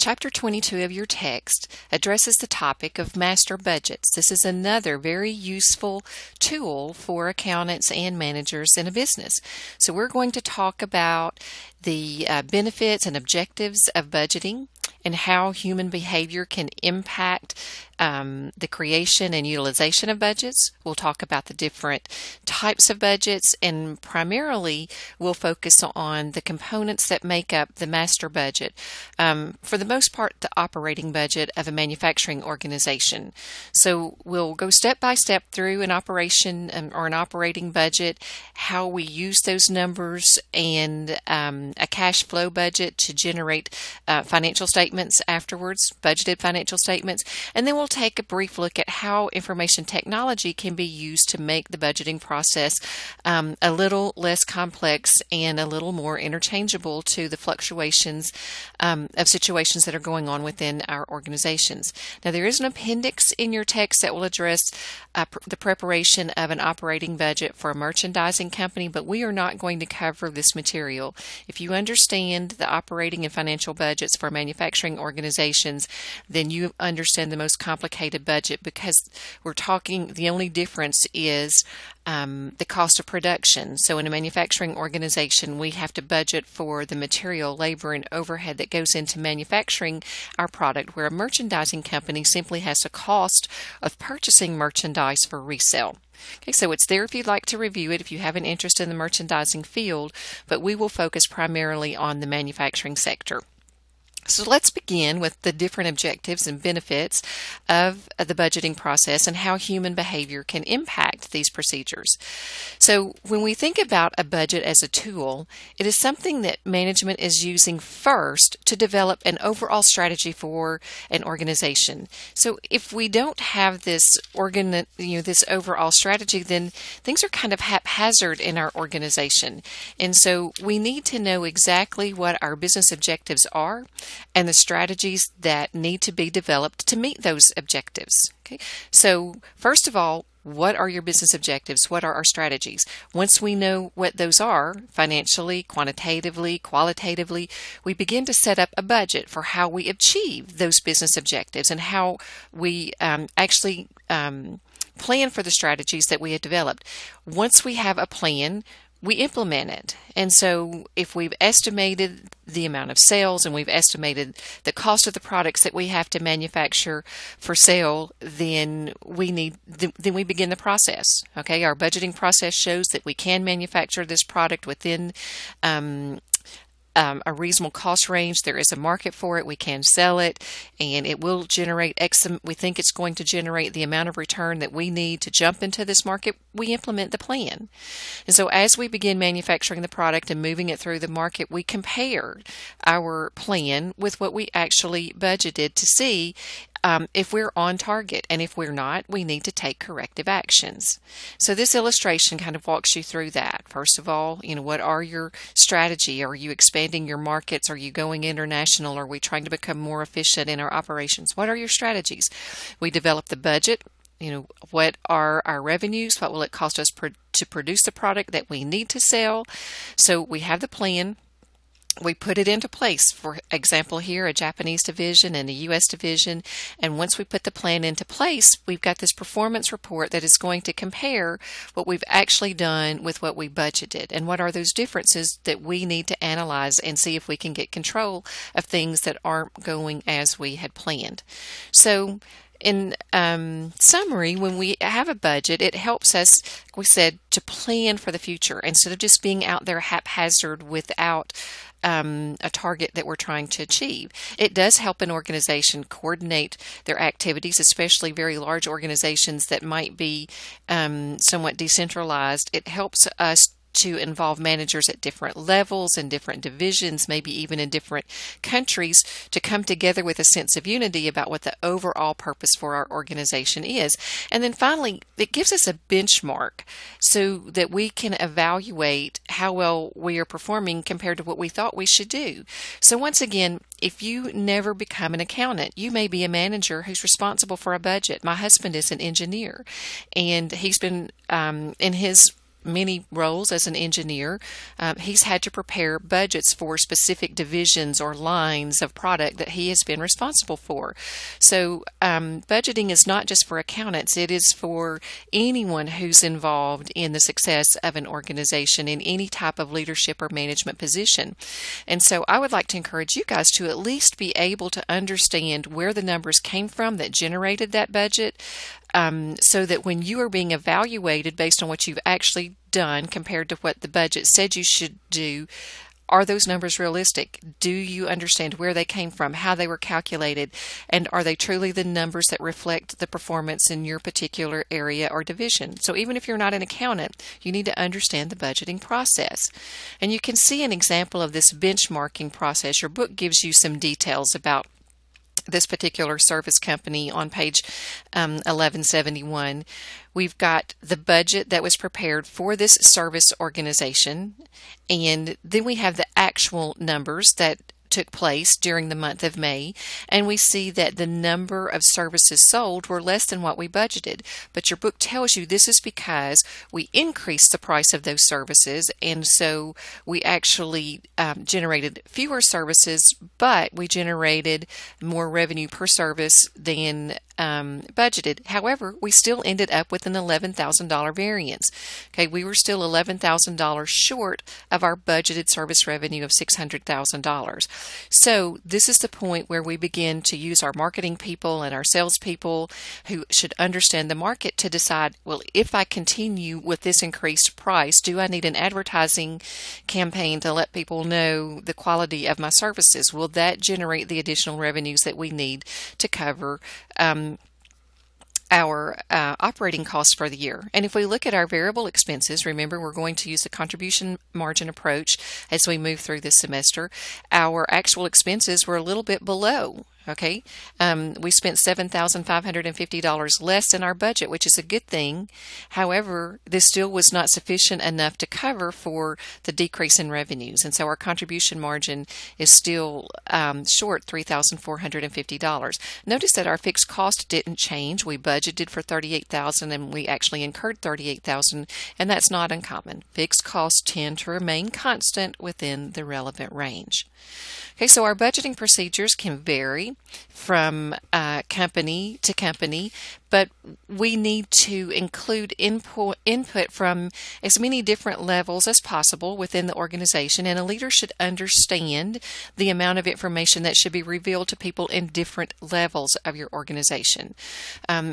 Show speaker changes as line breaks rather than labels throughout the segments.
Chapter 22 of your text addresses the topic of master budgets. This is another very useful tool for accountants and managers in a business. So we're going to talk about the benefits and objectives of budgeting and how human behavior can impact the creation and utilization of budgets. We'll talk about the different types of budgets, and primarily we'll focus on the components that make up the master budget. For the most part, the operating budget of a manufacturing organization. So we'll go step by step through an operation or an operating budget, how we use those numbers, and a cash flow budget to generate financial statements afterwards, budgeted financial statements, and then we'll take a brief look at how information technology can be used to make the budgeting process a little less complex and a little more interchangeable to the fluctuations of situations that are going on within our organizations. Now, there is an appendix in your text that will address the preparation of an operating budget for a merchandising company, but we are not going to cover this material. If you understand the operating and financial budgets for manufacturing organizations, then you understand the most complicated budget, because we're talking, the only difference is the cost of production. So in a manufacturing organization, we have to budget for the material, labor, and overhead that goes into manufacturing our product, where a merchandising company simply has a cost of purchasing merchandise for resale. Okay, so it's there if you'd like to review it, if you have an interest in the merchandising field, but we will focus primarily on the manufacturing sector. So let's begin with the different objectives and benefits of the budgeting process and how human behavior can impact these procedures. So when we think about a budget as a tool, it is something that management is using first to develop an overall strategy for an organization. So if we don't have this this overall strategy, then things are kind of haphazard in our organization. And so we need to know exactly what our business objectives are and the strategies that need to be developed to meet those objectives. Okay, so first of all, what are your business objectives? What are our strategies? Once we know what those are, financially, quantitatively, qualitatively, we begin to set up a budget for how we achieve those business objectives and how we actually plan for the strategies that we have developed. Once we have a plan, we implement it. And so if we've estimated the amount of sales and we've estimated the cost of the products that we have to manufacture for sale, then we begin the process. Okay, our budgeting process shows that we can manufacture this product within a reasonable cost range. There is a market for it. We can sell it, and it will generate X. We think it's going to generate the amount of return that we need to jump into this market. We implement the plan. And so as we begin manufacturing the product and moving it through the market, we compare our plan with what we actually budgeted to see if we're on target, and if we're not, we need to take corrective actions. So this illustration kind of walks you through that. First of all, what are your strategy? Are you expanding your markets? Are you going international? Are we trying to become more efficient in our operations? What are your strategies? We develop the budget. What are our revenues? What will it cost us to produce the product that we need to sell? So we have the plan. We put it into place. For example, here, a Japanese division and a U.S. division. And once we put the plan into place, we've got this performance report that is going to compare what we've actually done with what we budgeted. And what are those differences that we need to analyze and see if we can get control of things that aren't going as we had planned. So in summary, when we have a budget, it helps us, like we said, to plan for the future instead of just being out there haphazard without a target that we're trying to achieve. It does help an organization coordinate their activities, especially very large organizations that might be somewhat decentralized. It helps us to involve managers at different levels and different divisions, maybe even in different countries, to come together with a sense of unity about what the overall purpose for our organization is. And then finally, it gives us a benchmark so that we can evaluate how well we are performing compared to what we thought we should do. So once again, if you never become an accountant, you may be a manager who's responsible for a budget. My husband is an engineer, and he's been in his many roles as an engineer, he's had to prepare budgets for specific divisions or lines of product that he has been responsible for. So budgeting is not just for accountants, it is for anyone who's involved in the success of an organization in any type of leadership or management position. And so I would like to encourage you guys to at least be able to understand where the numbers came from that generated that budget, so that when you are being evaluated based on what you've actually done compared to what the budget said you should do, are those numbers realistic? Do you understand where they came from, how they were calculated, and are they truly the numbers that reflect the performance in your particular area or division? So even if you're not an accountant, you need to understand the budgeting process. And you can see an example of this benchmarking process. Your book gives you some details about this particular service company on page 1171. We've got the budget that was prepared for this service organization, and then we have the actual numbers that took place during the month of May, and we see that the number of services sold were less than what we budgeted. But your book tells you this is because we increased the price of those services, and so we actually generated fewer services, but we generated more revenue per service than budgeted. However, we still ended up with an $11,000 variance. Okay, we were still $11,000 short of our budgeted service revenue of $600,000. So this is the point where we begin to use our marketing people and our salespeople who should understand the market to decide, well, if I continue with this increased price, do I need an advertising campaign to let people know the quality of my services? Will that generate the additional revenues that we need to cover our operating costs for the year? And if we look at our variable expenses, remember we're going to use the contribution margin approach as we move through this semester. Our actual expenses were a little bit below. Okay, we spent $7,550 less than our budget, which is a good thing. However, this still was not sufficient enough to cover for the decrease in revenues, and so our contribution margin is still short $3,450. Notice that our fixed cost didn't change. We budgeted for $38,000 and we actually incurred $38,000, and that's not uncommon. Fixed costs tend to remain constant within the relevant range. Okay, so our budgeting procedures can vary from company to company, but we need to include input from as many different levels as possible within the organization, and a leader should understand the amount of information that should be revealed to people in different levels of your organization.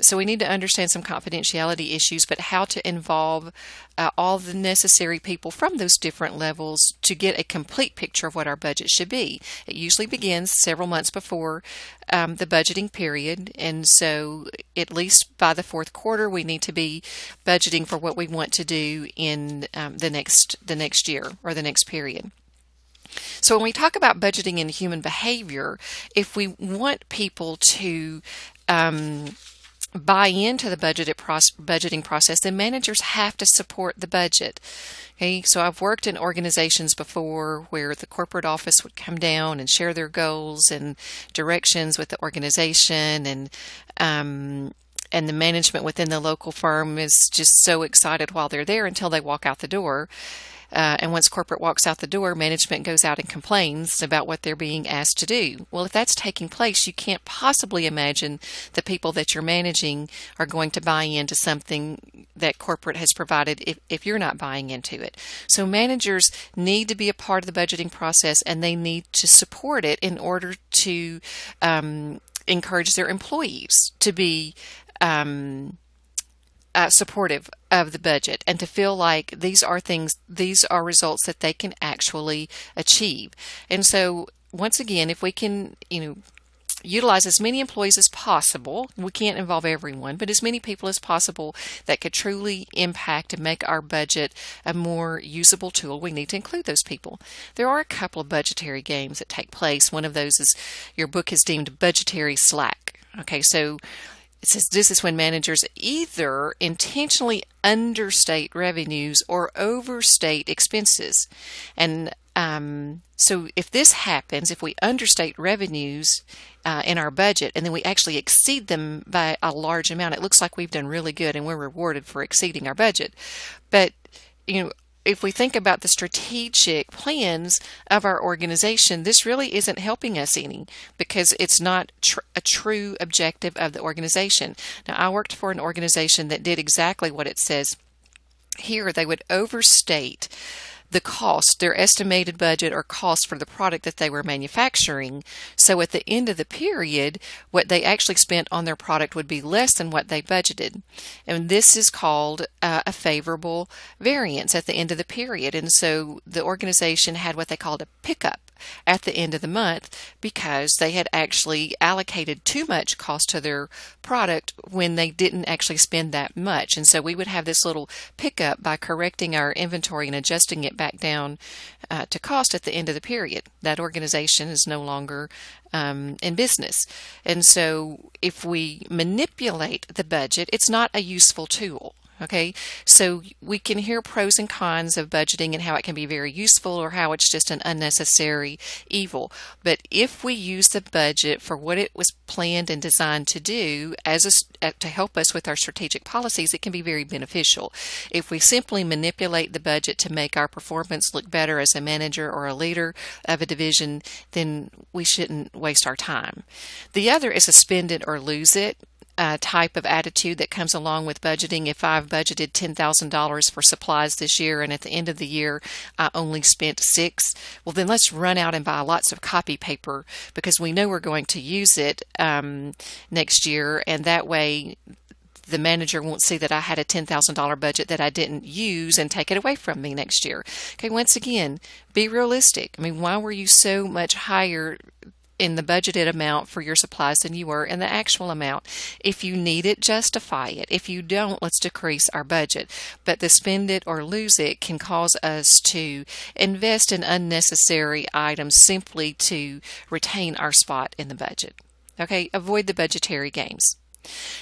So we need to understand some confidentiality issues, but how to involve all the necessary people from those different levels to get a complete picture of what our budget should be. It usually begins several months before the budgeting period, and so at least by the fourth quarter we need to be budgeting for what we want to do in the next year or the next period. So when we talk about budgeting in human behavior, if we want people to buy into the budgeting process, then managers have to support the budget. Okay, so I've worked in organizations before where the corporate office would come down and share their goals and directions with the organization, and the management within the local firm is just so excited while they're there until they walk out the door. And once corporate walks out the door, management goes out and complains about what they're being asked to do. Well, if that's taking place, you can't possibly imagine the people that you're managing are going to buy into something that corporate has provided if you're not buying into it. So managers need to be a part of the budgeting process, and they need to support it in order to encourage their employees to be supportive of the budget and to feel like these are results that they can actually achieve. And so once again, if we can, utilize as many employees as possible, we can't involve everyone, but as many people as possible that could truly impact and make our budget a more usable tool, we need to include those people. There are a couple of budgetary games that take place. One of those is your book is deemed budgetary slack. Okay, so it says this is when managers either intentionally understate revenues or overstate expenses. And so if this happens, if we understate revenues in our budget and then we actually exceed them by a large amount, it looks like we've done really good and we're rewarded for exceeding our budget. But if we think about the strategic plans of our organization, this really isn't helping us any because it's not a true objective of the organization. Now, I worked for an organization that did exactly what it says here. They would overstate the cost, their estimated budget or cost for the product that they were manufacturing. So at the end of the period, what they actually spent on their product would be less than what they budgeted. And this is called a favorable variance at the end of the period. And so the organization had what they called a pickup at the end of the month because they had actually allocated too much cost to their product when they didn't actually spend that much. And so we would have this little pickup by correcting our inventory and adjusting it back down to cost at the end of the period. That organization is no longer in business. And so if we manipulate the budget, it's not a useful tool. Okay, so we can hear pros and cons of budgeting and how it can be very useful or how it's just an unnecessary evil. But if we use the budget for what it was planned and designed to do to help us with our strategic policies, it can be very beneficial. If we simply manipulate the budget to make our performance look better as a manager or a leader of a division, then we shouldn't waste our time. The other is a spend it or lose it type of attitude that comes along with budgeting. If I've budgeted $10,000 for supplies this year and at the end of the year I only spent $6,000, well then let's run out and buy lots of copy paper because we know we're going to use it next year, and that way the manager won't see that I had a $10,000 budget that I didn't use and take it away from me next year. Okay, once again, be realistic. I mean, why were you so much higher in the budgeted amount for your supplies than you were in the actual amount? If you need it, justify it. If you don't, let's decrease our budget. But the spend it or lose it can cause us to invest in unnecessary items simply to retain our spot in the budget. Okay, avoid the budgetary games.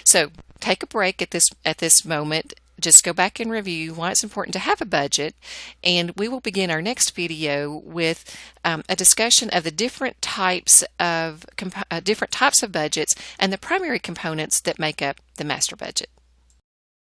So take a break at this moment. Just go back and review why it's important to have a budget, and we will begin our next video with a discussion of the different types of budgets and the primary components that make up the master budget.